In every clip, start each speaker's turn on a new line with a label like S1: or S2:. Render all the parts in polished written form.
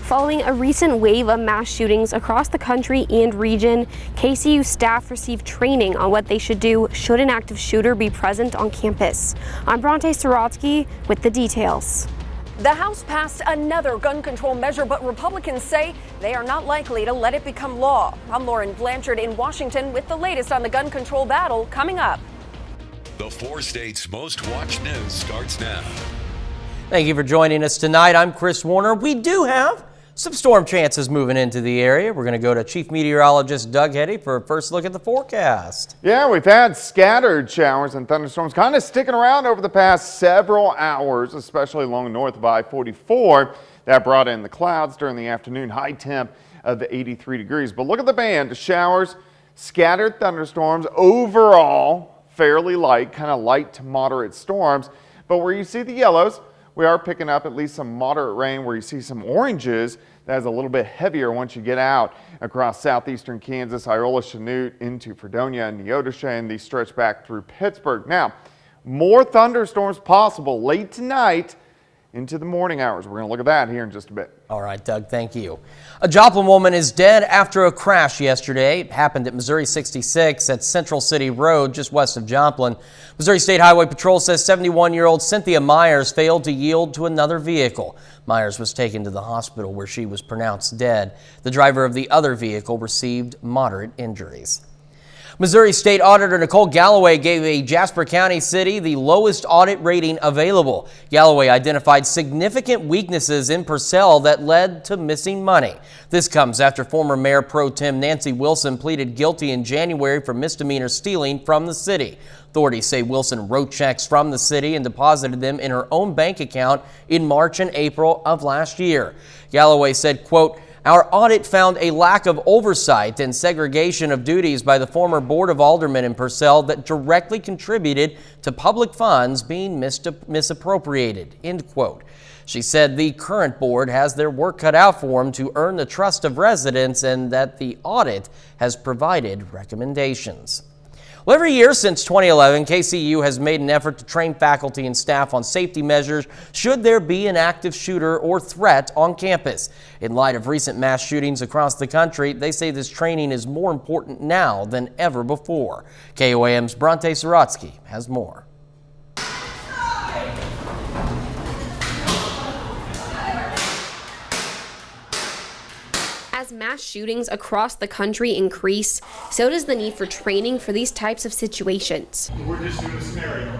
S1: Following a recent wave of mass shootings across the country and region, KCU staff received training on what they should do should an active shooter be present on campus. I'm Bronte Sriracha with the details.
S2: The House passed another gun control measure, but Republicans say they are not likely to let it become law. I'm Lauren Blanchard in Washington with the latest on the gun control battle coming up.
S3: The 4 states' most watched news starts now.
S4: Thank you for joining us tonight. I'm Chris Warner. We do have some storm chances moving into the area. We're going to go to Chief Meteorologist Doug Heddy for a first look at the forecast.
S5: Yeah, we've had scattered showers and thunderstorms kind of sticking around over the past several hours, especially along north of I-44. That brought in the clouds during the afternoon, high temp of 83 degrees. But look at the band, showers, scattered thunderstorms, overall fairly light, kind of light to moderate storms. But where you see the yellows, we are picking up at least some moderate rain. Where you see some oranges, that is a little bit heavier once you get out across southeastern Kansas, Iola, Chanute, into Fredonia and Neodesha, and these stretch back through Pittsburgh. Now, more thunderstorms possible late tonight into the morning hours. We're going to look at that here in just a bit.
S4: All right, Doug, thank you. A Joplin woman is dead after a crash yesterday. It happened at Missouri 66 at Central City Road, just west of Joplin. Missouri State Highway Patrol says 71-year-old Cynthia Myers failed to yield to another vehicle. Myers was taken to the hospital where she was pronounced dead. The driver of the other vehicle received moderate injuries. Missouri State Auditor Nicole Galloway gave a Jasper County city the lowest audit rating available. Galloway identified significant weaknesses in Purcell that led to missing money. This comes after former Mayor Pro Tem Nancy Wilson pleaded guilty in January for misdemeanor stealing from the city. Authorities say Wilson wrote checks from the city and deposited them in her own bank account in March and April of last year. Galloway said, quote, "Our audit found a lack of oversight and segregation of duties by the former Board of Aldermen in Purcell that directly contributed to public funds being misappropriated," end quote. She said the current board has their work cut out for them to earn the trust of residents and that the audit has provided recommendations. Well, every year since 2011, KCU has made an effort to train faculty and staff on safety measures should there be an active shooter or threat on campus. In light of recent mass shootings across the country, they say this training is more important now than ever before. KOAM's Bronte Sriracha has more.
S1: As mass shootings across the country increase, so does the need for training for these types of situations.
S6: We're just doing a scenario.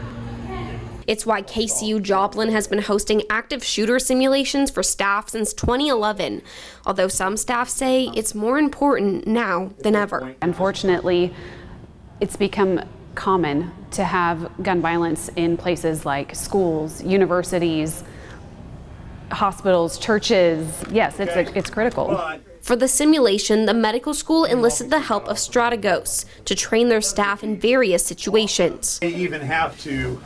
S1: It's why KCU Joplin has been hosting active shooter simulations for staff since 2011, although some staff say it's more important now than ever.
S7: Unfortunately, it's become common to have gun violence in places like schools, universities, hospitals, churches. Yes, it's critical.
S1: For the simulation, the medical school enlisted the help of Strategos to train their staff in various situations.
S6: They even have to,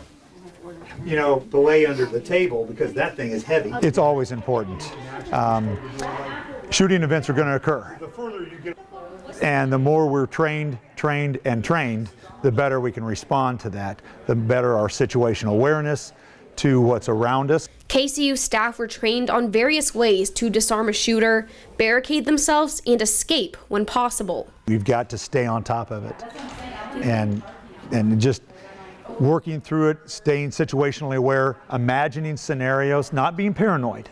S6: belay under the table because that thing is heavy.
S8: It's always important. Shooting events are going to occur. And the more we're trained, the better we can respond to that, the better our situational awareness to what's around us.
S1: KCU staff were trained on various ways to disarm a shooter, barricade themselves, and escape when possible.
S8: We've got to stay on top of it and just working through it, staying situationally aware, imagining scenarios, not being paranoid.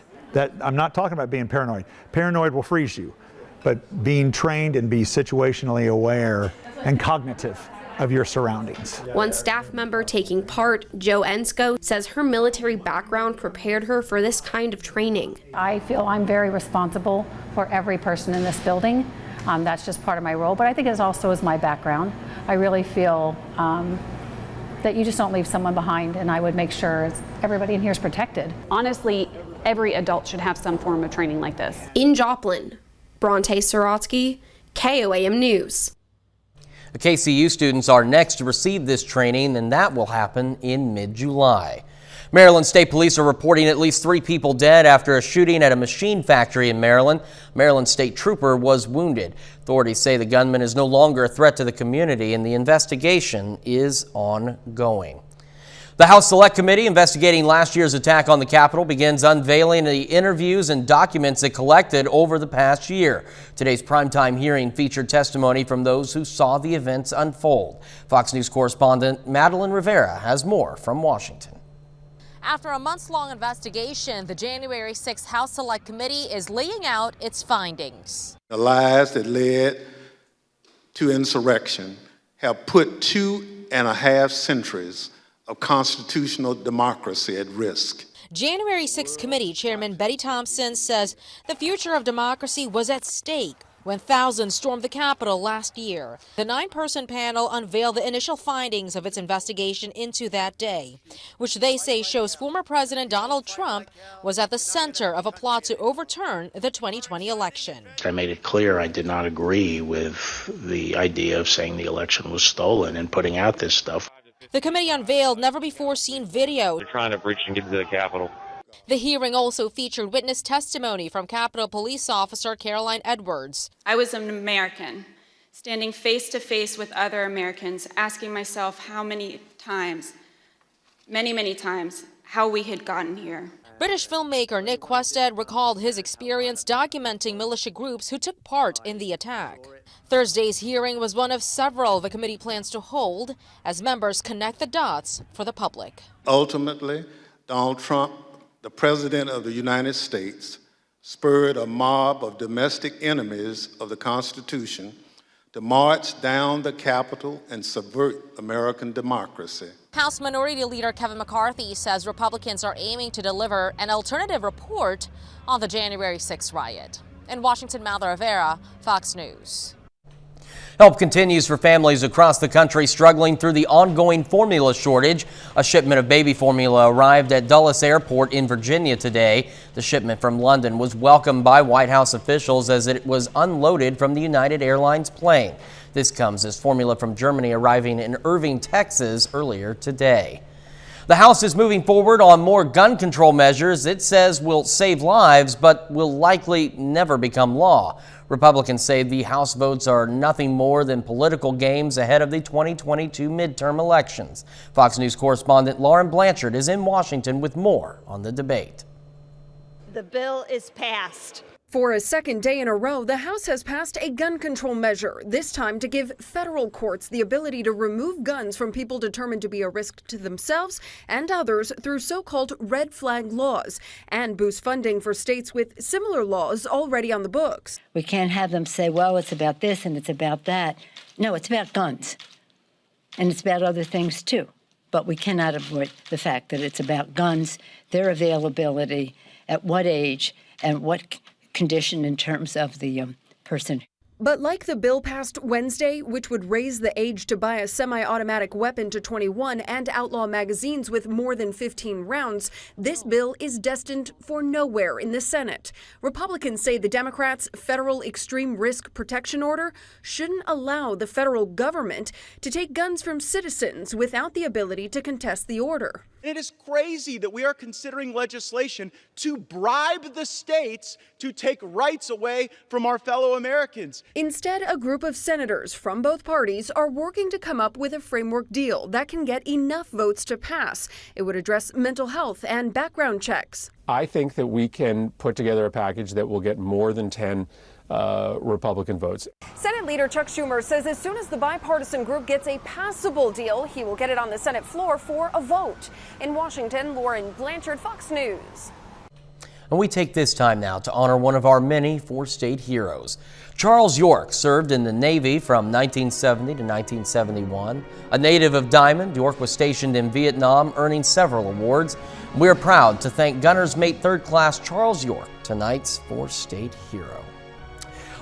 S8: I'm not talking about being paranoid. Paranoid will freeze you, but being trained and be situationally aware and cognitive of your surroundings.
S1: One staff member taking part, Jo Ensko, says her military background prepared her for this kind of training.
S9: I feel I'm very responsible for every person in this building. That's just part of my role, but I think it also is my background. I really feel that you just don't leave someone behind, and I would make sure everybody in here is protected.
S7: Honestly, every adult should have some form of training like this.
S1: In Joplin, Bronte Sriracha, KOAM News.
S4: The KCU students are next to receive this training, and that will happen in mid-July. Maryland State Police are reporting at least 3 people dead after a shooting at a machine factory in Maryland. Maryland State Trooper was wounded. Authorities say the gunman is no longer a threat to the community, and the investigation is ongoing. The House Select Committee investigating last year's attack on the Capitol begins unveiling the interviews and documents it collected over the past year. Today's primetime hearing featured testimony from those who saw the events unfold. Fox News correspondent Madeline Rivera has more from Washington.
S10: After a months-long investigation, the January 6th House Select Committee is laying out its findings.
S11: The lies that led to insurrection have put 2.5 centuries of constitutional democracy at risk.
S10: January 6th Committee Chairman Betty Thompson says the future of democracy was at stake when thousands stormed the Capitol last year. The 9-person panel unveiled the initial findings of its investigation into that day, which they say shows former President Donald Trump was at the center of a plot to overturn the 2020 election.
S12: I made it clear I did not agree with the idea of saying the election was stolen and putting out this stuff.
S10: The committee unveiled never-before-seen video.
S13: They're trying to breach and get to the Capitol.
S10: The hearing also featured witness testimony from Capitol Police Officer Caroline Edwards.
S14: I was an American, standing face to face with other Americans, asking myself how many times, many times, how we had gotten here.
S10: British filmmaker Nick Quested recalled his experience documenting militia groups who took part in the attack. Thursday's hearing was one of several the committee plans to hold as members connect the dots for the public.
S11: Ultimately, Donald Trump, the President of the United States, spurred a mob of domestic enemies of the Constitution to march down the Capitol and subvert American democracy.
S10: House Minority Leader Kevin McCarthy says Republicans are aiming to deliver an alternative report on the January 6th riot. In Washington, Madeline Rivera, Fox News.
S4: Help continues for families across the country struggling through the ongoing formula shortage. A shipment of baby formula arrived at Dulles Airport in Virginia today. The shipment from London was welcomed by White House officials as it was unloaded from the United Airlines plane. This comes as formula from Germany arriving in Irving, Texas earlier today. The House is moving forward on more gun control measures it says will save lives but will likely never become law. Republicans say the House votes are nothing more than political games ahead of the 2022 midterm elections. Fox News correspondent Lauren Blanchard is in Washington with more on the debate.
S15: The bill is passed.
S2: For a second day in a row, the House has passed a gun control measure, this time to give federal courts the ability to remove guns from people determined to be a risk to themselves and others through so-called red flag laws, and boost funding for states with similar laws already on the books.
S15: We can't have them say, well, it's about this and it's about that. No, it's about guns. And it's about other things too. But we cannot avoid the fact that it's about guns, their availability, at what age, and what condition in terms of the person.
S2: But like the bill passed Wednesday, which would raise the age to buy a semi-automatic weapon to 21 and outlaw magazines with more than 15 rounds, this bill is destined for nowhere in the Senate. Republicans say the Democrats' federal extreme risk protection order shouldn't allow the federal government to take guns from citizens without the ability to contest the order.
S16: It is crazy that we are considering legislation to bribe the states to take rights away from our fellow Americans.
S2: Instead, a group of senators from both parties are working to come up with a framework deal that can get enough votes to pass. It would address mental health and background checks.
S17: I think that we can put together a package that will get more than 10 Republican votes.
S2: Senate Leader Chuck Schumer says as soon as the bipartisan group gets a passable deal, he will get it on the Senate floor for a vote. In Washington, Lauren Blanchard, Fox News.
S4: And we take this time now to honor one of our many four-state heroes. Charles York served in the Navy from 1970 to 1971. A native of Diamond, York was stationed in Vietnam, earning several awards. We're proud to thank Gunner's Mate 3rd Class Charles York, tonight's four-state hero.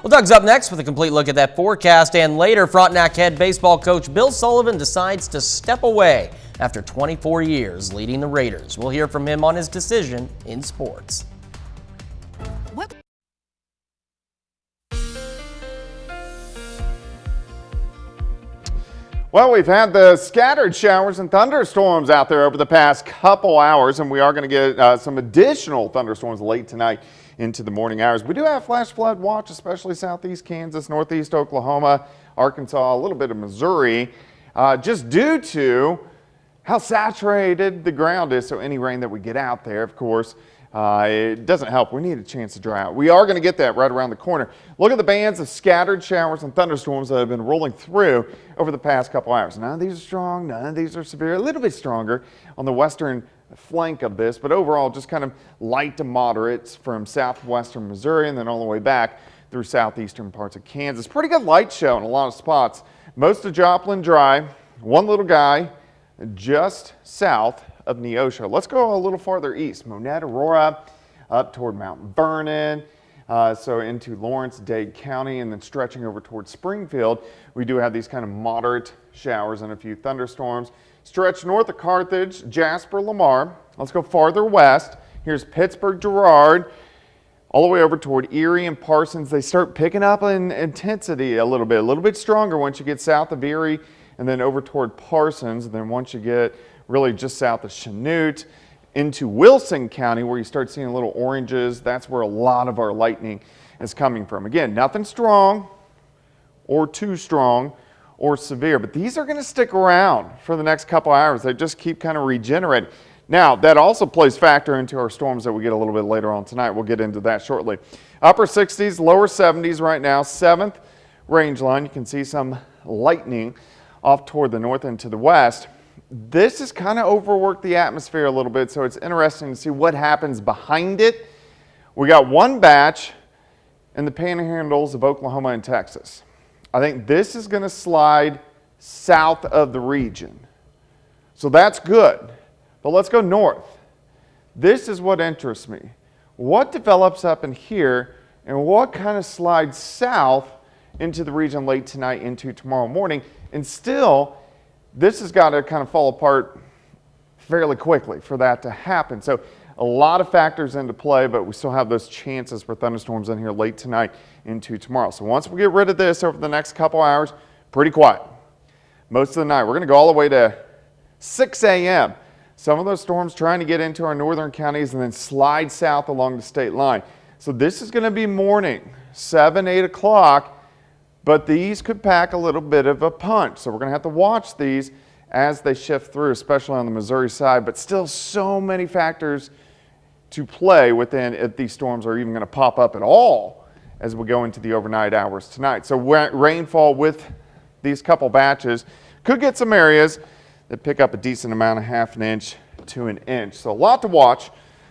S4: Well, Doug's up next with a complete look at that forecast, and later, Frontenac head baseball coach Bill Sullivan decides to step away after 24 years leading the Raiders. We'll hear from him on his decision in sports.
S5: Well, we've had the scattered showers and thunderstorms out there over the past couple hours, and we are going to get some additional thunderstorms late tonight into the morning hours. We do have flash flood watch, especially southeast Kansas, northeast Oklahoma, Arkansas, a little bit of Missouri, just due to how saturated the ground is. So any rain that we get out there, of course, it doesn't help. We need a chance to dry out. We are going to get that right around the corner. Look at the bands of scattered showers and thunderstorms that have been rolling through over the past couple hours. None of these are strong. None of these are severe. A little bit stronger on the western flank of this, but overall just kind of light to moderates from southwestern Missouri and then all the way back through southeastern parts of Kansas. Pretty good light show in a lot of spots. Most of Joplin dry. One little guy just south of Neosho. Let's go a little farther east. Monette, Aurora, up toward Mount Vernon, so into Lawrence, Dade County, and then stretching over towards Springfield. We do have these kind of moderate showers and a few thunderstorms. Stretch north of Carthage, Jasper, Lamar. Let's go farther west. Here's Pittsburgh, Girard, all the way over toward Erie and Parsons. They start picking up in intensity a little bit stronger once you get south of Erie and then over toward Parsons. And then once you get really just south of Chanute into Wilson County, where you start seeing little oranges, that's where a lot of our lightning is coming from. Again, nothing strong or too strong or severe, but these are going to stick around for the next couple hours. They just keep kind of regenerating. Now, that also plays factor into our storms that we get a little bit later on tonight. We'll get into that shortly. Upper 60s, lower 70s right now, 7th range line. You can see some lightning off toward the north and to the west. This has kind of overworked the atmosphere a little bit, so it's interesting to see what happens behind it. We got one batch in the panhandles of Oklahoma and Texas. I think this is going to slide south of the region. So that's good. But let's go north. This is what interests me. What develops up in here and what kind of slides south into the region late tonight into tomorrow morning? And still, this has got to kind of fall apart fairly quickly for that to happen. So a lot of factors into play, but we still have those chances for thunderstorms in here late tonight into tomorrow. So once we get rid of this over the next couple hours, pretty quiet. Most of the night, we're going to go all the way to 6 a.m. Some of those storms trying to get into our northern counties and then slide south along the state line. So this is going to be morning, 7, 8 o'clock. But these could pack a little bit of a punch. So we're going to have to watch these as they shift through, especially on the Missouri side. But still so many factors to play within if these storms are even going to pop up at all as we go into the overnight hours tonight. So rainfall with these couple batches could get some areas that pick up a decent amount of ½ an inch to an inch. So a lot to watch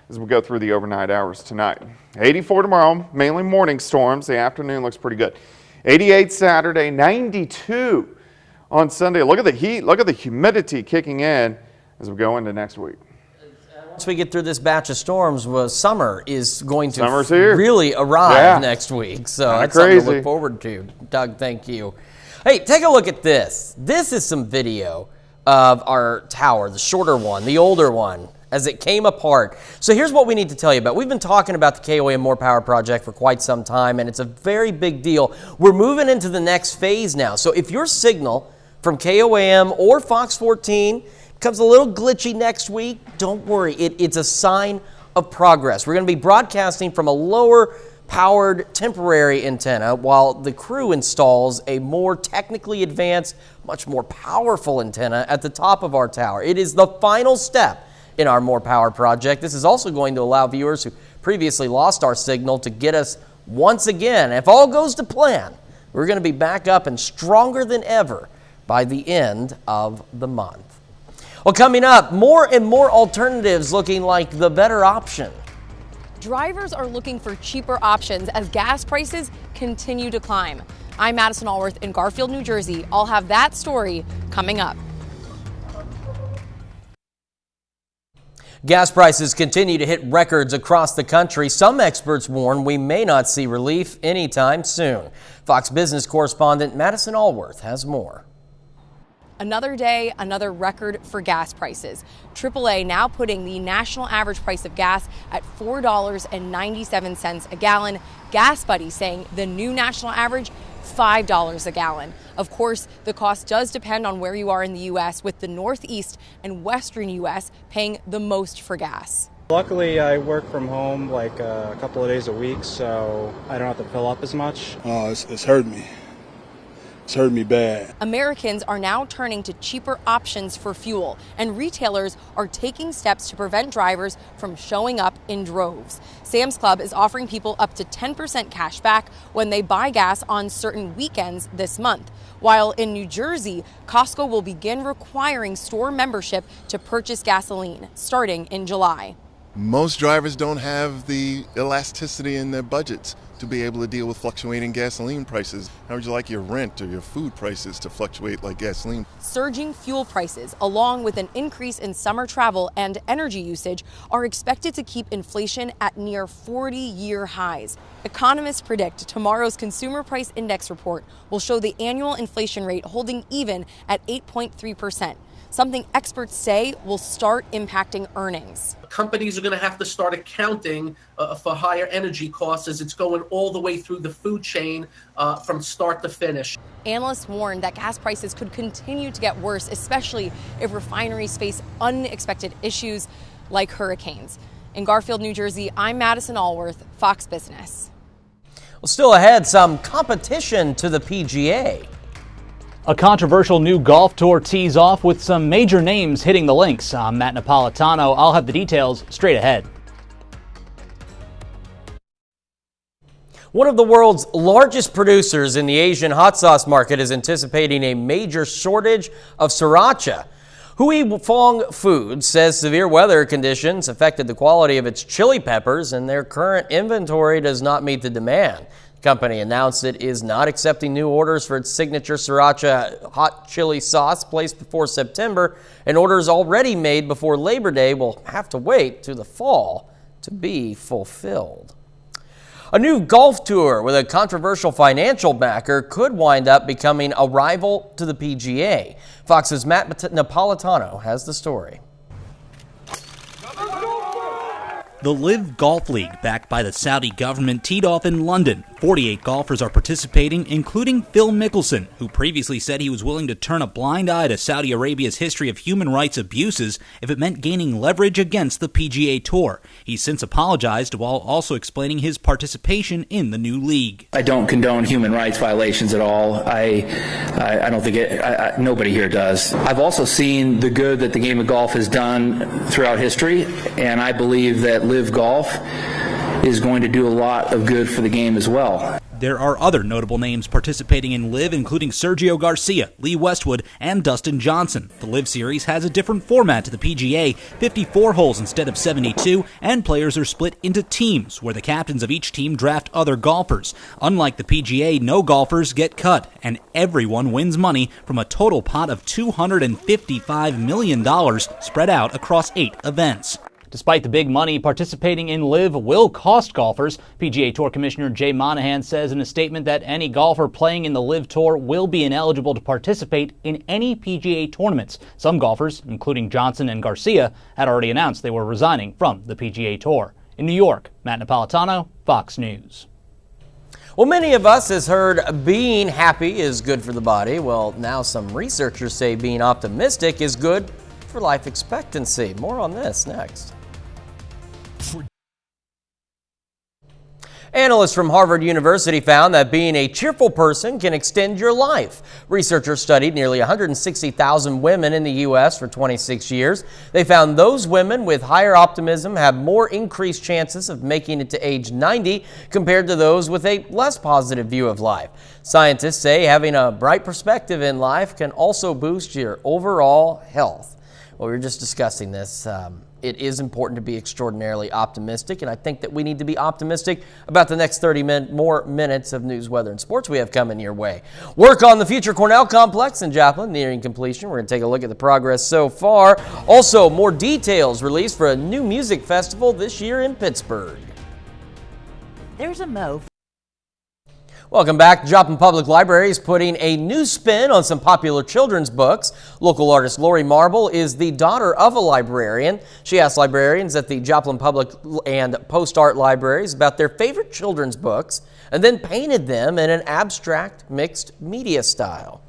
S5: as we go through the overnight hours tonight. 84 tomorrow, mainly morning storms. The afternoon looks pretty good. 88 Saturday, 92 on Sunday. Look at the heat, look at the humidity kicking in as we go into next week.
S4: Once we get through this batch of storms, summer is going to
S5: here.
S4: really arrive next week. So that's something to look forward to. Doug, thank you. Hey, take a look at this. This is some video of our tower, the shorter one, the older one, as it came apart. So here's what we need to tell you about. We've been talking about the KOAM More Power project for quite some time, and it's a very big deal. We're moving into the next phase now. So if your signal from KOAM or Fox 14 becomes a little glitchy next week, don't worry. It's a sign of progress. We're going to be broadcasting from a lower powered temporary antenna while the crew installs a more technically advanced, much more powerful antenna at the top of our tower. It is the final step in our More Power project. This is also going to allow viewers who previously lost our signal to get us once again. If all goes to plan, we're going to be back up and stronger than ever by the end of the month. Well, coming up, more and more alternatives looking like the better option.
S1: Drivers are looking for cheaper options as gas prices continue to climb. I'm Madison Allworth in Garfield, New Jersey. I'll have that story coming up.
S4: Gas prices continue to hit records across the country. Some experts warn we may not see relief anytime soon. Fox Business correspondent Madison Allworth has more.
S1: Another day, another record for gas prices. AAA now putting the national average price of gas at $4.97 a gallon. Gas Buddy saying the new national average, $5 a gallon. Of course, the cost does depend on where you are in the U.S., with the Northeast and Western U.S. paying the most for gas.
S18: Luckily, I work from home like a couple of days a week, so I don't have to fill up as much.
S19: Oh, it's hurt me. It's hurt me bad.
S1: Americans are now turning to cheaper options for fuel, and retailers are taking steps to prevent drivers from showing up in droves. Sam's Club is offering people up to 10% cash back when they buy gas on certain weekends this month. While in New Jersey, Costco will begin requiring store membership to purchase gasoline starting in July.
S20: Most drivers don't have the elasticity in their budgets to be able to deal with fluctuating gasoline prices. How would you like your rent or your food prices to fluctuate like gasoline?
S1: Surging fuel prices, along with an increase in summer travel and energy usage, are expected to keep inflation at near 40-year highs. Economists predict tomorrow's Consumer Price Index report will show the annual inflation rate holding even at 8.3%. Something experts say will start impacting earnings.
S21: Companies are going to have to start accounting for higher energy costs as it's going all the way through the food chain from start to finish.
S1: Analysts warn that gas prices could continue to get worse, especially if refineries face unexpected issues like hurricanes. In Garfield, New Jersey, I'm Madison Allworth, Fox Business.
S4: Well, still ahead, some competition to the PGA.
S22: A controversial new golf tour tees off with some major names hitting the links. I'm Matt Napolitano. I'll have the details straight ahead.
S4: One of the world's largest producers in the Asian hot sauce market is anticipating a major shortage of Sriracha. Hui Fong Foods says severe weather conditions affected the quality of its chili peppers and their current inventory does not meet the demand. The company announced it is not accepting new orders for its signature Sriracha hot chili sauce placed before September, and orders already made before Labor Day will have to wait to the fall to be fulfilled. A new golf tour with a controversial financial backer could wind up becoming a rival to the PGA. Fox's Matt Napolitano has the story.
S23: The Live Golf League, backed by the Saudi government, teed off in London. 48 golfers are participating, including Phil Mickelson, who previously said he was willing to turn a blind eye to Saudi Arabia's history of human rights abuses if it meant gaining leverage against the PGA Tour. He's since apologized while also explaining his participation in the new league.
S24: I don't condone human rights violations at all. I don't think nobody here does. I've also seen the good that the game of golf has done throughout history, and I believe that Live Golf is going to do a lot of good for the game as well.
S23: There are other notable names participating in Live, including Sergio Garcia, Lee Westwood, and Dustin Johnson. The Live Series has a different format to the PGA, 54 holes instead of 72, and players are split into teams, where the captains of each team draft other golfers. Unlike the PGA, no golfers get cut, and everyone wins money from a total pot of $255 million spread out across 8 events.
S22: Despite the big money, participating in Live will cost golfers. PGA Tour Commissioner Jay Monahan says in a statement that any golfer playing in the Live Tour will be ineligible to participate in any PGA tournaments. Some golfers, including Johnson and Garcia, had already announced they were resigning from the PGA Tour. In New York, Matt Napolitano, Fox News.
S4: Well, many of us has heard being happy is good for the body. Well, now some researchers say being optimistic is good for life expectancy. More on this next. Analysts from Harvard University found that being a cheerful person can extend your life. Researchers studied nearly 160,000 women in the U.S. for 26 years. They found those women with higher optimism have more increased chances of making it to age 90 compared to those with a less positive view of life. Scientists say having a bright perspective in life can also boost your overall health. Well, we were just discussing this. It is important to be extraordinarily optimistic, and I think that we need to be optimistic about the next 30 more minutes of news, weather, and sports we have coming your way. Work on the future Cornell Complex in Joplin nearing completion. We're going to take a look at the progress so far. Also, more details released for a new music festival this year in Pittsburgh.
S25: There's a Mo.
S4: Welcome back. Joplin Public Library is putting a new spin on some popular children's books. Local artist Lori Marble is the daughter of a librarian. She asked librarians at the Joplin Public and Post Art Libraries about their favorite children's books and then painted them in an abstract mixed media style.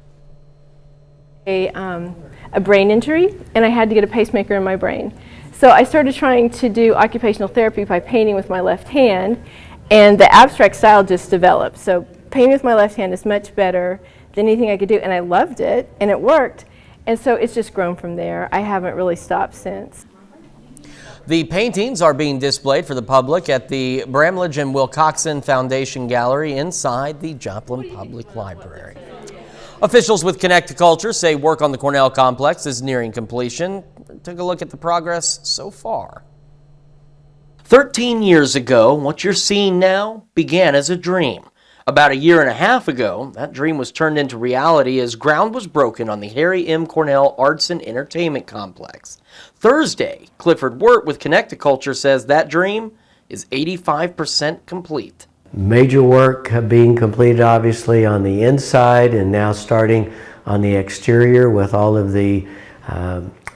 S26: A brain injury, and I had to get a pacemaker in my brain. So I started trying to do occupational therapy by painting with my left hand, and the abstract style just developed. So painting with my left hand is much better anything I could do, and I loved it, and it worked. And so it's just grown from there. I haven't really stopped since.
S4: The paintings are being displayed for the public at the Bramlage and Wilcoxon Foundation Gallery inside the Joplin Public Library. Officials with Connect to Culture say work on the Cornell Complex is nearing completion. Take a look at the progress so far. 13 years ago, what you're seeing now began as a dream. About a year and a half ago, that dream was turned into reality as ground was broken on the Harry M. Cornell Arts and Entertainment Complex. Thursday, Clifford Wirt with Connect to Culture says that dream is 85% complete.
S3: Major work being completed obviously on the inside and now starting on the exterior with all of the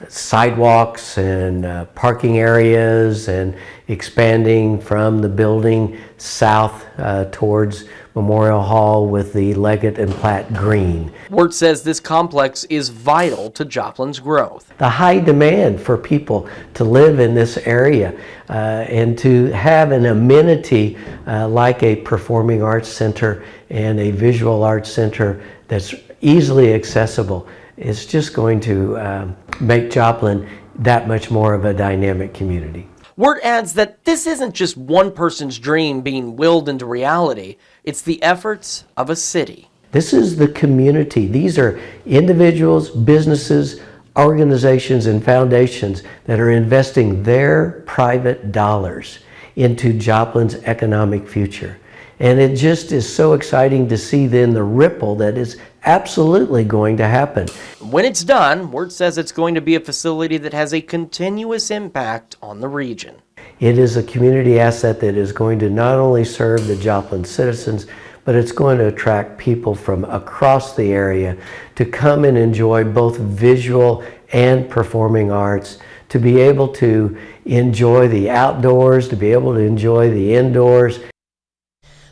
S3: sidewalks and parking areas and expanding from the building south towards Memorial Hall with the Leggett and Platt Green.
S4: Wirt says this complex is vital to Joplin's growth.
S3: The high demand for people to live in this area and to have an amenity like a performing arts center and a visual arts center that's easily accessible is just going to make Joplin that much more of a dynamic community.
S4: Wirt adds that this isn't just one person's dream being willed into reality, it's the efforts of a city.
S3: This is the community. These are individuals, businesses, organizations, and foundations that are investing their private dollars into Joplin's economic future. And it just is so exciting to see then the ripple that is absolutely going to happen.
S4: When it's done, Wirt says it's going to be a facility that has a continuous impact on the region.
S3: It is a community asset that is going to not only serve the Joplin citizens, but it's going to attract people from across the area to come and enjoy both visual and performing arts, to be able to enjoy the outdoors, to be able to enjoy the indoors.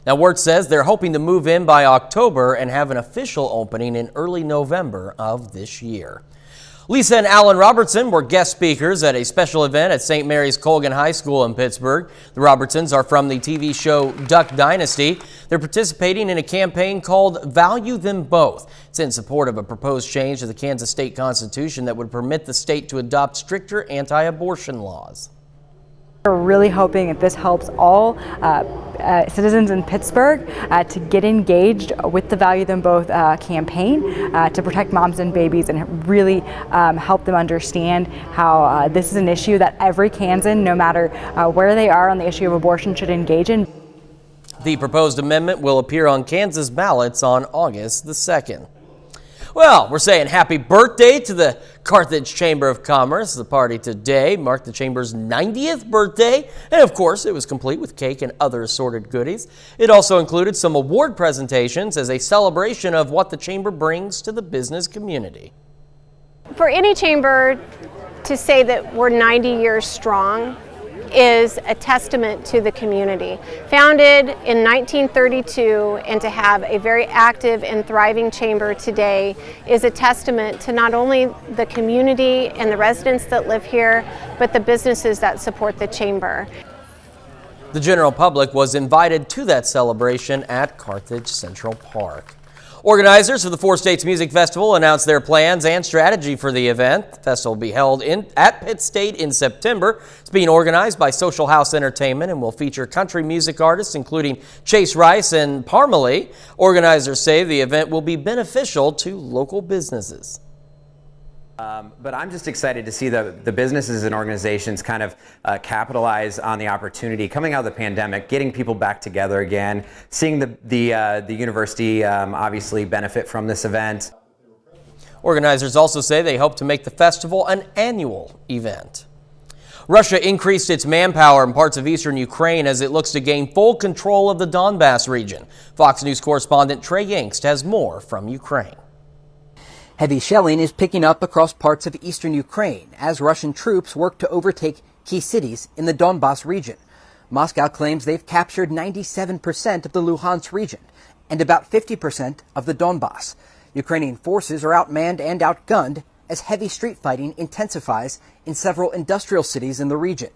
S4: Now, Wirt says they're hoping to move in by October and have an official opening in early November of this year. Lisa and Alan Robertson were guest speakers at a special event at St. Mary's Colgan High School in Pittsburgh. The Robertsons are from the TV show Duck Dynasty. They're participating in a campaign called Value Them Both. It's in support of a proposed change to the Kansas state constitution that would permit the state to adopt stricter anti-abortion laws.
S6: We're really hoping that this helps all citizens in Pittsburgh to get engaged with the Value Them Both campaign to protect moms and babies and really help them understand how this is an issue that every Kansan, no matter where they are on the issue of abortion, should engage in.
S4: The proposed amendment will appear on Kansas ballots on August the 2nd. Well, we're saying happy birthday to the Carthage Chamber of Commerce. The party today marked the Chamber's 90th birthday, and of course, it was complete with cake and other assorted goodies. It also included some award presentations as a celebration of what the Chamber brings to the business community.
S7: For any chamber to say that we're 90 years strong is a testament to the community. Founded in 1932, and to have a very active and thriving chamber today is a testament to not only the community and the residents that live here, but the businesses that support the chamber.
S4: The general public was invited to that celebration at Carthage Central Park. Organizers for the Four States Music Festival announced their plans and strategy for the event. The festival will be held at Pitt State in September. It's being organized by Social House Entertainment and will feature country music artists including Chase Rice and Parmalee. Organizers say the event will be beneficial to local businesses.
S8: But I'm just excited to see the businesses and organizations kind of capitalize on the opportunity coming out of the pandemic, getting people back together again, seeing the university obviously benefit from this event.
S4: Organizers also say they hope to make the festival an annual event. Russia increased its manpower in parts of eastern Ukraine as it looks to gain full control of the Donbas region. Fox News correspondent Trey Yingst has more from Ukraine.
S9: Heavy shelling is picking up across parts of eastern Ukraine as Russian troops work to overtake key cities in the Donbas region. Moscow claims they've captured 97% of the Luhansk region and about 50% of the Donbas. Ukrainian forces are outmanned and outgunned as heavy street fighting intensifies in several industrial cities in the region.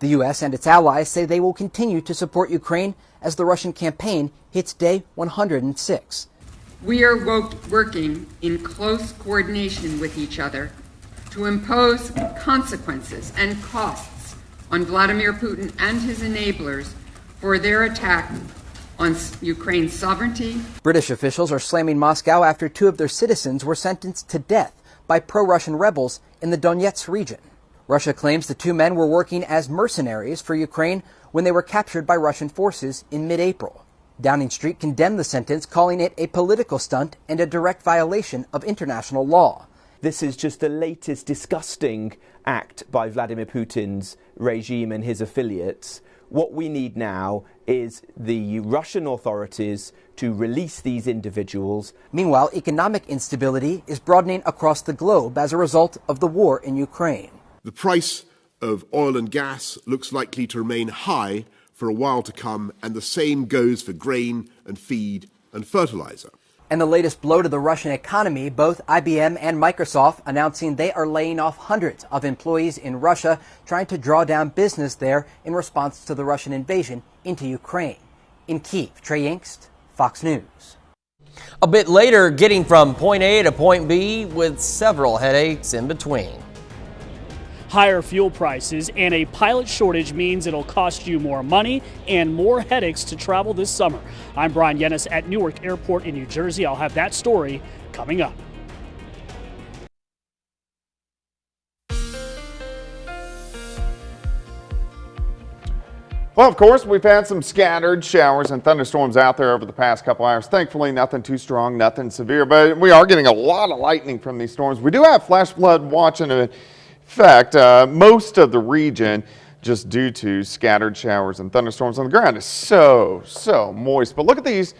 S9: The U.S. and its allies say they will continue to support Ukraine as the Russian campaign hits day 106.
S10: We are working in close coordination with each other to impose consequences and costs on Vladimir Putin and his enablers for their attack on Ukraine's sovereignty.
S9: British officials are slamming Moscow after 2 of their citizens were sentenced to death by pro-Russian rebels in the Donetsk region. Russia claims the 2 men were working as mercenaries for Ukraine when they were captured by Russian forces in mid-April. Downing Street condemned the sentence, calling it a political stunt and a direct violation of international law.
S11: This is just the latest disgusting act by Vladimir Putin's regime and his affiliates. What we need now is the Russian authorities to release these individuals.
S9: Meanwhile, economic instability is broadening across the globe as a result of the war in Ukraine.
S12: The price of oil and gas looks likely to remain high for a while to come, and the same goes for grain and feed and fertilizer.
S9: And the latest blow to the Russian economy, both IBM and Microsoft announcing they are laying off hundreds of employees in Russia, trying to draw down business there in response to the Russian invasion into Ukraine. In Kyiv, Trey Yingst, Fox News.
S4: A bit later, getting from point A to point B with several headaches in between.
S13: Higher fuel prices and a pilot shortage means it'll cost you more money and more headaches to travel this summer. I'm Brian Yennis at Newark Airport in New Jersey. I'll have that story coming up.
S5: Well, of course, we've had some scattered showers and thunderstorms out there over the past couple hours. Thankfully, nothing too strong, nothing severe, but we are getting a lot of lightning from these storms. We do have flash flood watch in effect. Most of the region, just due to scattered showers and thunderstorms on the ground, is so moist. But look at these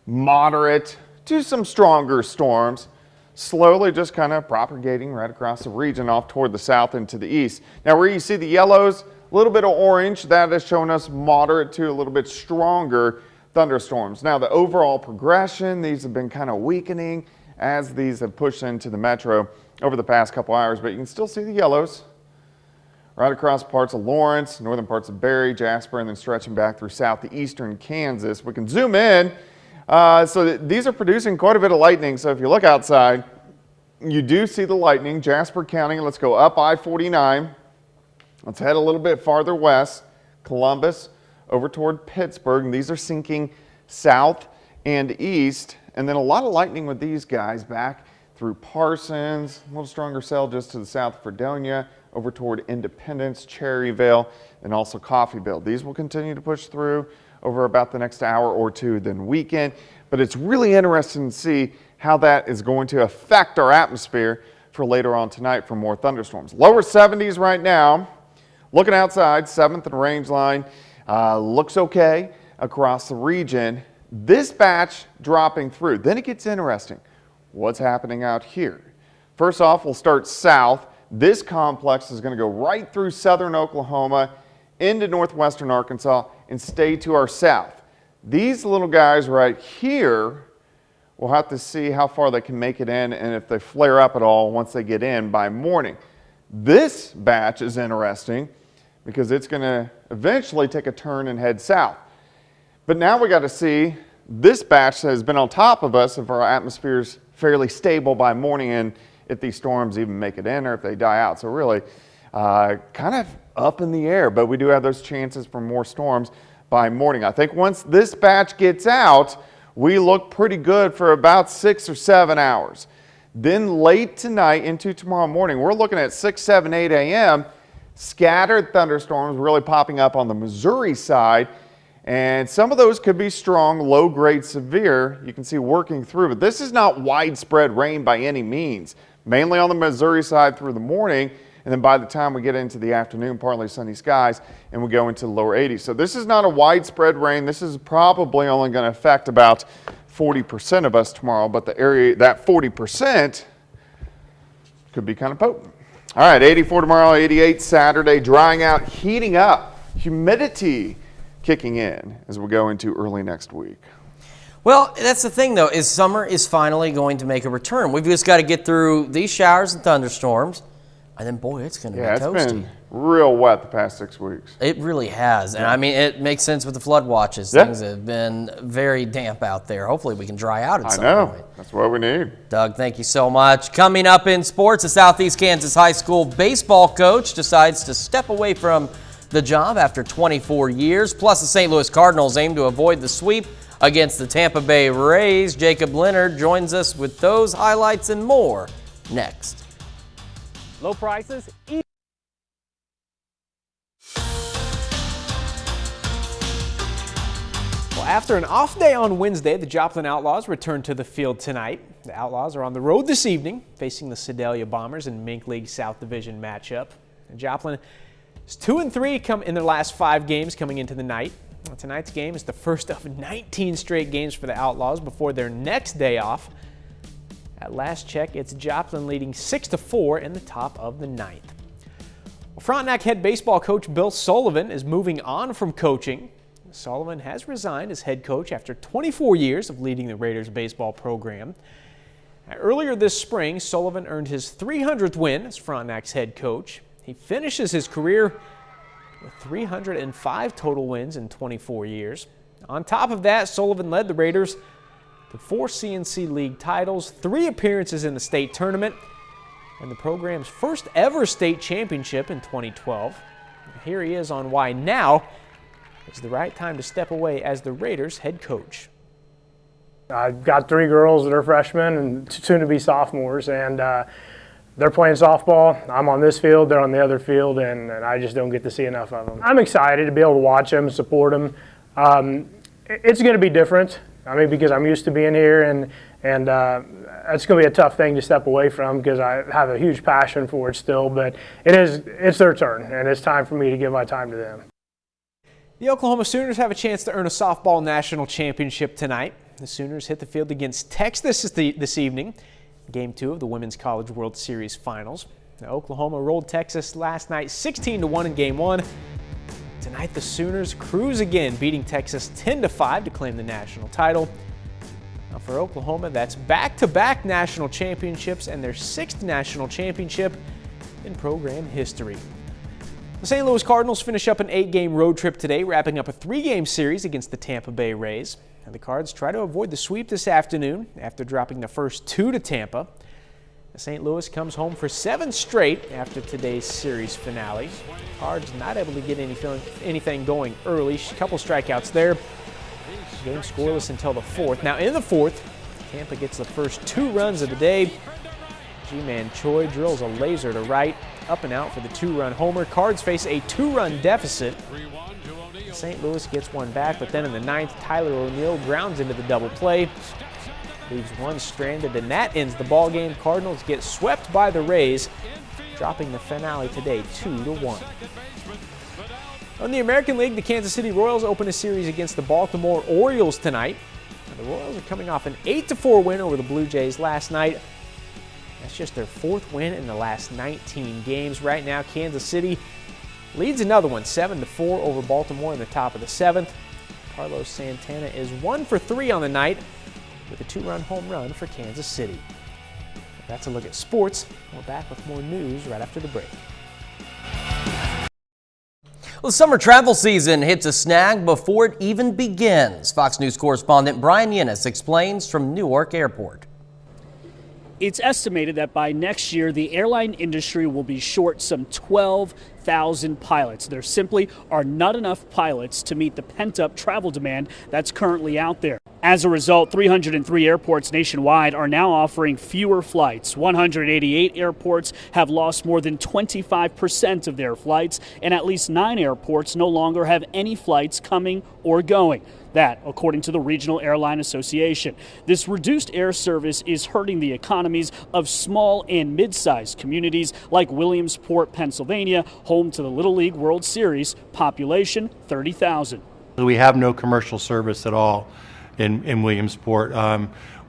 S5: moderate to some stronger storms, slowly just kind of propagating right across the region off toward the south and to the east. Now, where you see the yellows, a little bit of orange, that is showing us moderate to a little bit stronger thunderstorms. Now, the overall progression, these have been kind of weakening as these have pushed into the metro over the past couple hours, but you can still see the yellows right across parts of Lawrence, northern parts of Berry, Jasper, and then stretching back through southeastern Kansas. We can zoom in. So these are producing quite a bit of lightning. So if you look outside, you do see the lightning. Jasper County, let's go up I-49. Let's head a little bit farther west, Columbus, over toward Pittsburgh. And these are sinking south and east. And then a lot of lightning with these guys back through Parsons, a little stronger cell just to the south of Fredonia, over toward Independence, Cherryvale, and also Coffeyville. These will continue to push through over about the next hour or two, then weekend. But it's really interesting to see how that is going to affect our atmosphere for later on tonight for more thunderstorms. Lower 70s right now. Looking outside, 7th and range line looks okay across the region. This batch dropping through. Then it gets interesting. What's happening out here? First off, we'll start south. This complex is going to go right through southern Oklahoma into northwestern Arkansas and stay to our south. These little guys right here, we'll have to see how far they can make it in and if they flare up at all once they get in by morning. This batch is interesting because it's going to eventually take a turn and head south. But now we got to see this batch that has been on top of us if our atmosphere's fairly stable by morning and if these storms even make it in or if they die out. So really kind of up in the air, but we do have those chances for more storms by morning. I think once this batch gets out, we look pretty good for about 6 or 7 hours. Then late tonight into tomorrow morning, we're looking at 6, 7, 8 a.m. Scattered thunderstorms really popping up on the Missouri side. And some of those could be strong, low-grade severe. You can see working through, but this is not widespread rain by any means. Mainly on the Missouri side through the morning, and then by the time we get into the afternoon, partly sunny skies, and we go into the lower 80s. So this is not a widespread rain. This is probably only going to affect about 40% of us tomorrow, but the area, that 40% could be kind of potent. All right, 84 tomorrow, 88 Saturday, drying out, heating up, humidity kicking in as we go into early next week.
S4: Well, that's the thing, though, is summer is finally going to make a return. We've just got to get through these showers and thunderstorms, And then, boy, it's going to be
S5: Yeah,
S4: toasty.
S5: it's been real wet the past 6 weeks.
S4: It really has. And I mean, it makes sense with the flood watches.
S5: Yeah.
S4: Things have been very damp out there. Hopefully we can dry out at some point.
S5: That's what we need.
S4: Doug, thank you so much. Coming up in sports, a Southeast Kansas high school baseball coach decides to step away from the job after 24 years. Plus, the St. Louis Cardinals aim to avoid the sweep against the Tampa Bay Rays. Jacob Leonard joins us with those highlights and more next.
S2: Low prices.
S14: Well, after an off day on Wednesday, the Joplin Outlaws return to the field tonight. The Outlaws are on the road this evening, facing the Sedalia Bombers in Mink League South Division matchup. And Joplin is 2-3 in their last 5 games coming into the night. Well, tonight's game is the first of 19 straight games for the Outlaws before their next day off. At last check, it's Joplin leading 6-4 in the top of the 9th. Well, Frontenac head baseball coach Bill Sullivan is moving on from coaching. Sullivan has resigned as head coach after 24 years of leading the Raiders baseball program. Earlier this spring, Sullivan earned his 300th win as Frontenac's head coach. He finishes his career with 305 total wins in 24 years. On top of that, Sullivan led the Raiders to 4 CNC League titles, 3 appearances in the state tournament, and the program's first ever state championship in 2012. Here he is on why now is the right time to step away as the Raiders head coach.
S15: I've got 3 girls that are freshmen and soon to be sophomores, and they're playing softball. I'm on this field, they're on the other field, and I just don't get to see enough of them. I'm excited to be able to watch them and support them. It's going to be different. I mean, because I'm used to being here, and it's going to be a tough thing to step away from because I have a huge passion for it still, but it's their turn, and it's time for me to give my time to them.
S14: The Oklahoma Sooners have a chance to earn a softball national championship tonight. The Sooners hit the field against Texas this evening, Game 2 of the Women's College World Series Finals. Now, Oklahoma rolled Texas last night 16-1 in Game 1. Tonight, the Sooners cruise again, beating Texas 10-5 to claim the national title. Now, for Oklahoma, that's back-to-back national championships and their 6th national championship in program history. The St. Louis Cardinals finish up an 8-game road trip today, wrapping up a 3-game series against the Tampa Bay Rays. And the Cards try to avoid the sweep this afternoon after dropping the first 2 to Tampa. St. Louis comes home for 7 straight after today's series finale. Cards not able to get anything going early. A couple strikeouts there. Game scoreless until the 4th. Now in the 4th, Tampa gets the first 2 runs of the day. G-Man Choi drills a laser to right, up and out for the 2-run homer. Cards face a 2-run deficit. St. Louis gets one back, but then in the 9th, Tyler O'Neill grounds into the double play. Leaves one stranded, and that ends the ball game. Cardinals get swept by the Rays, dropping the finale today 2-1. On the American League, the Kansas City Royals open a series against the Baltimore Orioles tonight. Now, the Royals are coming off an 8-4 win over the Blue Jays last night. That's just their 4th win in the last 19 games. Right now, Kansas City leads another one, 7-4 over Baltimore in the top of the 7th. Carlos Santana is 1 for 3 on the night with a 2-run home run for Kansas City. That's a look at sports. We're back with more news right after the break.
S4: Well, the summer travel season hits a snag before it even begins. Fox News correspondent Brian Yennis explains from Newark Airport.
S13: It's estimated that by next year, the airline industry will be short some 12,000 pilots. There simply are not enough pilots to meet the pent-up travel demand that's currently out there. As a result, 303 airports nationwide are now offering fewer flights. 188 airports have lost more than 25% of their flights, and at least 9 airports no longer have any flights coming or going. That, according to the Regional Airline Association. This reduced air service is hurting the economies of small and mid-sized communities like Williamsport, Pennsylvania, home to the Little League World Series, population 30,000.
S16: We have no commercial service at all in Williamsport.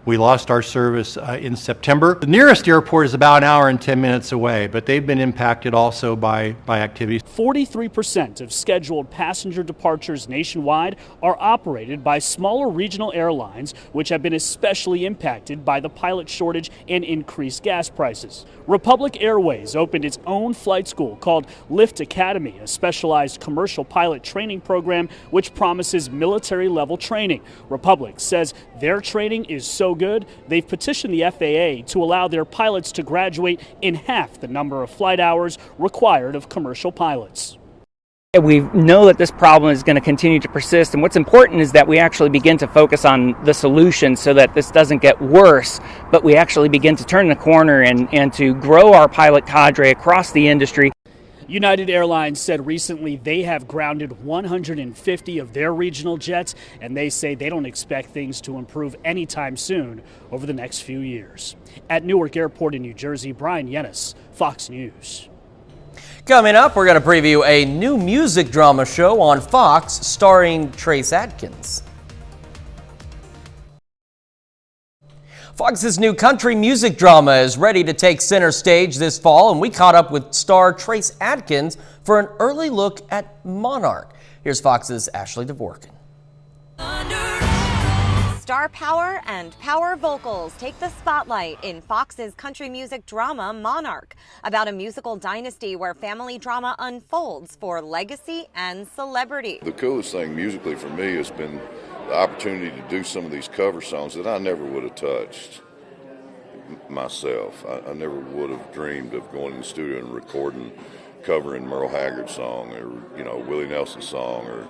S16: We lost our service in September. The nearest airport is about an hour and 10 minutes away, but they've been impacted also by activities.
S13: 43% of scheduled passenger departures nationwide are operated by smaller regional airlines, which have been especially impacted by the pilot shortage and increased gas prices. Republic Airways opened its own flight school called Lift Academy, a specialized commercial pilot training program which promises military-level training. Republic says their training is so good, they've petitioned the FAA to allow their pilots to graduate in half the number of flight hours required of commercial pilots.
S17: We know that this problem is going to continue to persist, and what's important is that we actually begin to focus on the solution so that this doesn't get worse, but we actually begin to turn the corner and to grow our pilot cadre across the industry.
S13: United Airlines said recently they have grounded 150 of their regional jets, and they say they don't expect things to improve anytime soon over the next few years. At Newark Airport in New Jersey, Brian Yennis, Fox News.
S4: Coming up, we're going to preview a new music drama show on Fox starring Trace Adkins. Fox's new country music drama is ready to take center stage this fall, and we caught up with star Trace Adkins for an early look at Monarch. Here's Fox's Ashley Dvorkin.
S18: Star power and power vocals take the spotlight in Fox's country music drama Monarch, about a musical dynasty where family drama unfolds for legacy and celebrity.
S19: The coolest thing musically for me has been the opportunity to do some of these cover songs that I never would have touched myself. I never would have dreamed of going in the studio and recording, covering Merle Haggard's song, or Willie Nelson's song, or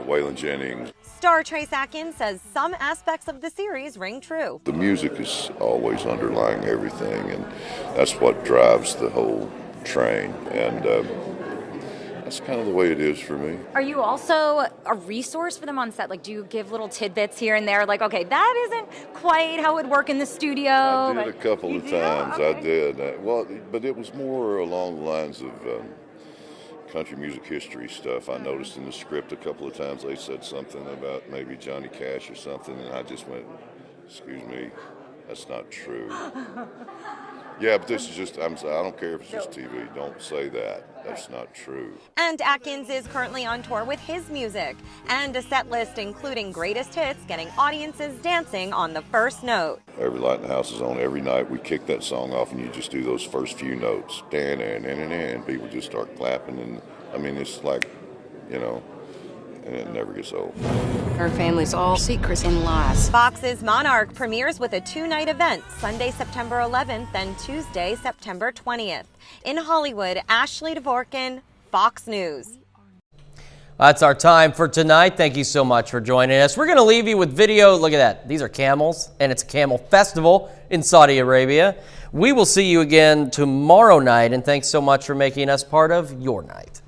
S19: Waylon Jennings.
S18: Star Trace Adkins says some aspects of the series ring true.
S19: The music is always underlying everything, and that's what drives the whole train, and that's kind of the way it is for me.
S20: Are you also a resource for them on set? Like, do you give little tidbits here and there? Like, okay, that isn't quite how it would work in the studio.
S19: I did a couple of times. Okay. I did. Well, but it was more along the lines of country music history stuff. I noticed in the script a couple of times they said something about maybe Johnny Cash or something, and I just went, excuse me, that's not true. Yeah, but this is just, I don't care if it's just TV. Don't say that. That's not true.
S18: And Adkins is currently on tour with his music, and a set list including greatest hits getting audiences dancing on the first note.
S19: Every Light in the House is on every night. We kick that song off and you just do those first few notes. And people just start clapping, and I mean, it's like, and it never gets old.
S18: Her family's all secrets and lies. Fox's Monarch premieres with a two-night event, Sunday, September 11th and Tuesday, September 20th. In Hollywood, Ashley Dvorkin, Fox News.
S4: That's our time for tonight. Thank you so much for joining us. We're going to leave you with video. Look at that. These are camels, and it's a camel festival in Saudi Arabia. We will see you again tomorrow night, and thanks so much for making us part of your night.